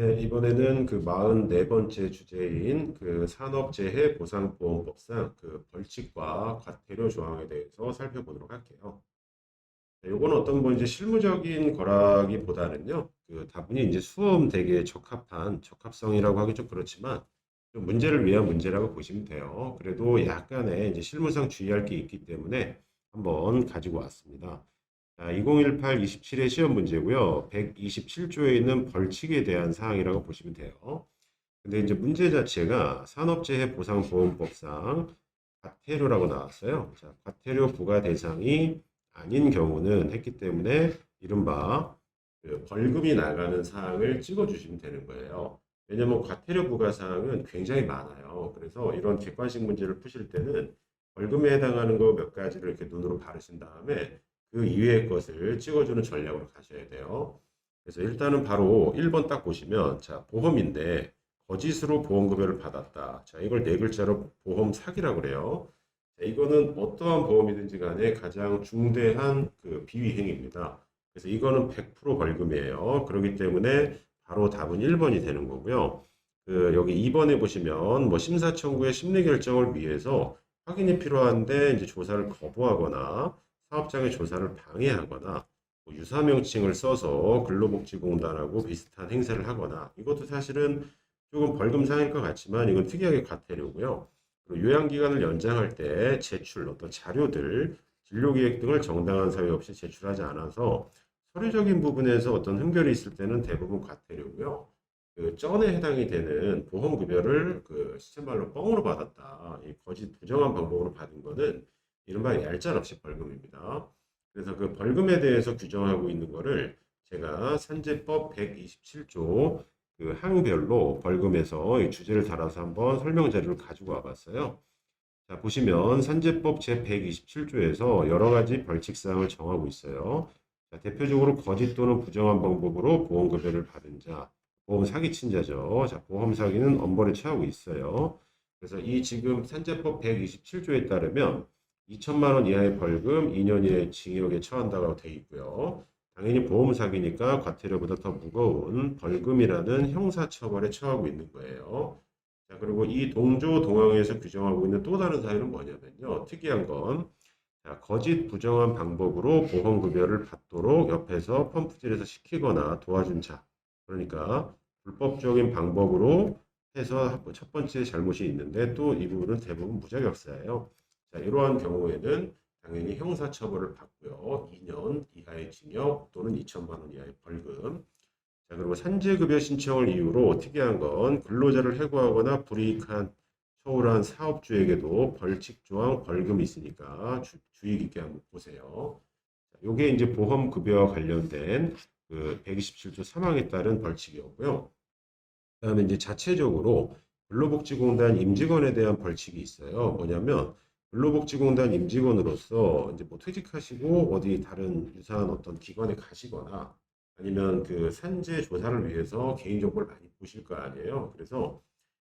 네, 이번에는 그 44번째 주제인 그 산업재해 보상보험법상 그 벌칙과 과태료 조항에 대해서 살펴보도록 할게요. 네, 요건 어떤 뭐 이제 실무적인 거라기보다는요, 그 다분히 이제 수험 대개에 적합한 적합성이라고 하기 좀 그렇지만 좀 문제를 위한 문제라고 보시면 돼요. 그래도 약간의 이제 실무상 주의할 게 있기 때문에 한번 가지고 왔습니다. 자, 2018 27의 시험 문제고요. 127조에 있는 벌칙에 대한 사항이라고 보시면 돼요. 근데 이제 문제 자체가 산업재해보상보험법상 과태료라고 나왔어요. 자, 과태료 부과 대상이 아닌 경우는 했기 때문에 이른바 그 벌금이 나가는 사항을 찍어주시면 되는 거예요. 왜냐하면 과태료 부과 사항은 굉장히 많아요. 그래서 이런 객관식 문제를 푸실 때는 벌금에 해당하는 거 몇 가지를 이렇게 눈으로 바르신 다음에 그 이외의 것을 찍어주는 전략으로 가셔야 돼요. 그래서 일단은 바로 1번 딱 보시면 자, 보험인데 거짓으로 보험급여를 받았다. 자, 이걸 네 글자로 보험 사기라고 그래요. 자, 이거는 어떠한 보험이든지 간에 가장 중대한 그 비위 행위입니다. 그래서 이거는 100% 벌금이에요. 그렇기 때문에 바로 답은 1번이 되는 거고요. 그 여기 2번에 보시면 뭐 심사 청구의 심리 결정을 위해서 확인이 필요한데 이제 조사를 거부하거나 사업장의 조사를 방해하거나 뭐 유사명칭을 써서 근로복지공단하고 비슷한 행세를 하거나 이것도 사실은 조금 벌금 상일 것 같지만 이건 특이하게 과태료고요. 그리고 요양기간을 연장할 때 제출 어떤 자료들, 진료계획 등을 정당한 사유 없이 제출하지 않아서 서류적인 부분에서 어떤 흠결이 있을 때는 대부분 과태료고요. 그 전에 해당이 되는 보험급여를 그 시체말로 뻥으로 받았다. 이 거짓 부정한 방법으로 받은 거는 이른바 얄짤없이 벌금입니다. 그래서 그 벌금에 대해서 규정하고 있는 거를 제가 산재법 127조 그 항별로 벌금에서 이 주제를 달아서 한번 설명 자료를 가지고 와봤어요. 자, 보시면 산재법 제127조에서 여러 가지 벌칙사항을 정하고 있어요. 자, 대표적으로 거짓 또는 부정한 방법으로 보험급여를 받은 자, 보험 사기친 자죠. 자, 보험 사기는 엄벌에 처하고 있어요. 그래서 이 지금 산재법 127조에 따르면 2천만 원 이하의 벌금, 2년 이하의 징역에 처한다고 되어 있고요. 당연히 보험 사기니까 과태료보다 더 무거운 벌금이라는 형사처벌에 처하고 있는 거예요. 자, 그리고 이 동조 동항에서 규정하고 있는 또 다른 사유는 뭐냐면요. 특이한 건 자, 거짓 부정한 방법으로 보험급여를 받도록 옆에서 펌프질해서 시키거나 도와준 자. 그러니까 불법적인 방법으로 해서 첫 번째 잘못이 있는데 또 이 부분은 대부분 무자격사예요. 자, 이러한 경우에는 당연히 형사처벌을 받고요. 2년 이하의 징역 또는 2천만 원 이하의 벌금. 자, 그리고 산재급여 신청을 이유로 특이한 건 근로자를 해고하거나 불이익한 초월한 사업주에게도 벌칙 조항 벌금이 있으니까 주의 깊게 한번 보세요. 자, 요게 이제 보험급여와 관련된 그 127조 3항에 따른 벌칙이었고요. 그다음에 이제 자체적으로 근로복지공단 임직원에 대한 벌칙이 있어요. 뭐냐면 근로복지공단 임직원으로서 이제 뭐 퇴직하시고 어디 다른 유사한 어떤 기관에 가시거나 아니면 그 산재 조사를 위해서 개인정보를 많이 보실 거 아니에요. 그래서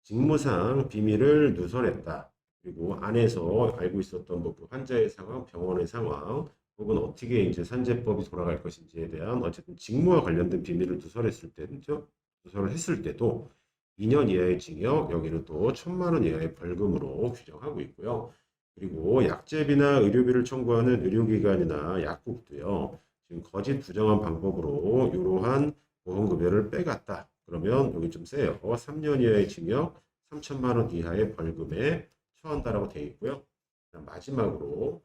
직무상 비밀을 누설했다. 그리고 안에서 알고 있었던 뭐그 환자의 상황, 병원의 상황, 혹은 어떻게 이제 산재법이 돌아갈 것인지에 대한 어쨌든 직무와 관련된 비밀을 누설했을 때죠. 누설을 했을 때도 2년 이하의 징역, 여기는 또 1천만 원 이하의 벌금으로 규정하고 있고요. 그리고 약제비나 의료비를 청구하는 의료기관이나 약국도요. 지금 거짓 부정한 방법으로 이러한 보험급여를 빼갔다. 그러면 여기 좀 세요. 3년 이하의 징역, 3천만 원 이하의 벌금에 처한다라고 되어 있고요. 마지막으로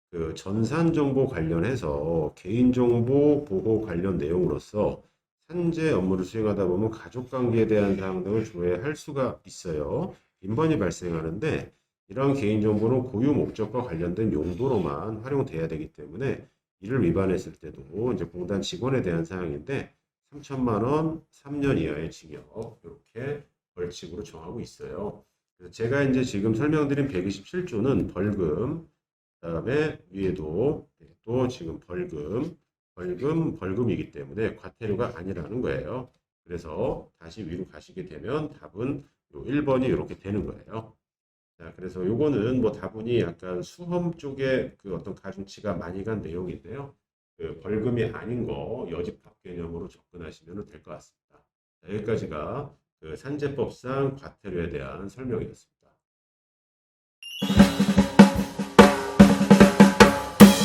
그 전산정보 관련해서 개인정보 보호 관련 내용으로서 산재 업무를 수행하다 보면 가족관계에 대한 사항 등을 조회할 수가 있어요. 빈번히 발생하는데 이러한 개인정보는 고유 목적과 관련된 용도로만 활용돼야 되기 때문에 이를 위반했을 때도 이제 공단 직원에 대한 사항인데 3천만 원, 3년 이하의 징역 이렇게 벌칙으로 정하고 있어요. 그래서 제가 이제 지금 설명드린 127조는 벌금, 그다음에 위에도 또 지금 벌금이기 때문에 과태료가 아니라는 거예요. 그래서 다시 위로 가시게 되면 답은 요 1번이 이렇게 되는 거예요. 자, 그래서 요거는 뭐 다분히 약간 수험 쪽에 그 어떤 가중치가 많이 간 내용인데요. 그 벌금이 아닌 거 여집합 개념으로 접근하시면 될 것 같습니다. 자, 여기까지가 그 산재법상 과태료에 대한 설명이었습니다.